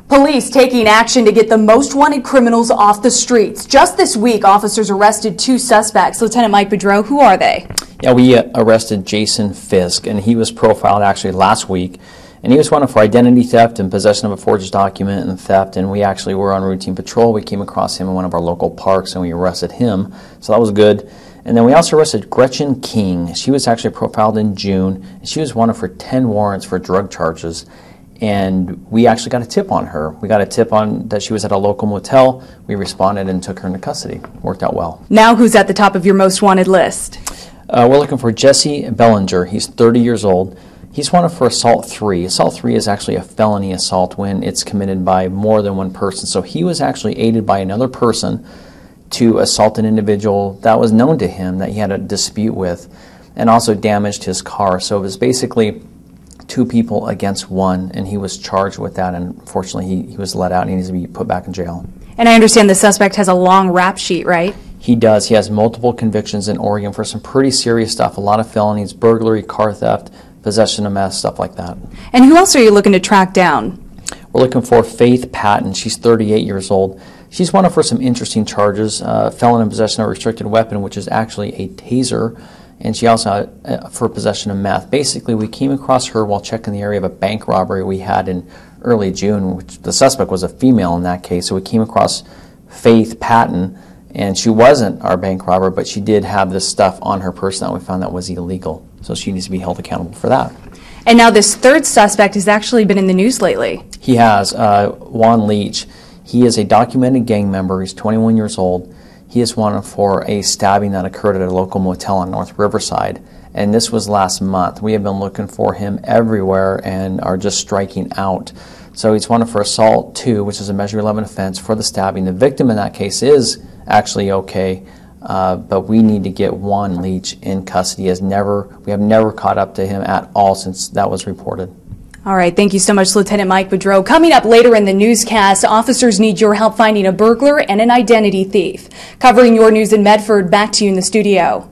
Police taking action to get the most wanted criminals off the streets. Just this week, officers arrested 2 suspects. Lieutenant Mike Boudreau, who are they? Yeah, we arrested Jason Fisk, and he was profiled actually last week. And he was wanted for identity theft and possession of a forged document and theft. And we actually were on routine patrol. We came across him in one of our local parks, and we arrested him. So that was good. And then we also arrested Gretchen King. She was actually profiled in June. And she was wanted for 10 warrants for drug charges. And we actually got a tip on her. We got a tip on that she was at a local motel. We responded and took her into custody. Worked out well. Now who's at the top of your most wanted list? We're looking for Jessie Belanger. He's 30 years old. He's wanted for assault 3. Assault 3 is actually a felony assault when it's committed by more than one person. So he was actually aided by another person to assault an individual that was known to him that he had a dispute with, and also damaged his car. So it was basically 2 people against 1, and he was charged with that, and unfortunately he was let out and he needs to be put back in jail. And I understand the suspect has a long rap sheet, right? He does. He has multiple convictions in Oregon for some pretty serious stuff, a lot of felonies, burglary, car theft, possession of meth, stuff like that. And who else are you looking to track down? We're looking for Faith Patton. She's 38 years old. She's wanted for some interesting charges, felon in possession of a restricted weapon, which is actually a taser, and she also had for possession of meth. Basically, we came across her while checking the area of a bank robbery we had in early June, which the suspect was a female in that case. So we came across Faith Patton, and she wasn't our bank robber, but she did have this stuff on her person that we found that was illegal. So she needs to be held accountable for that. And now this third suspect has actually been in the news lately. He has, Juan Leach. He is a documented gang member. He's 21 years old. He is wanted for a stabbing that occurred at a local motel on North Riverside, and this was last month. We have been looking for him everywhere and are just striking out. So he's wanted for assault 2, which is a Measure 11 offense for the stabbing. The victim in that case is actually okay, but we need to get Juan Leach in custody. We have never caught up to him at all since that was reported. All right, thank you so much, Lieutenant Mike Boudreau. Coming up later in the newscast, officers need your help finding a burglar and an identity thief. Covering your news in Medford, back to you in the studio.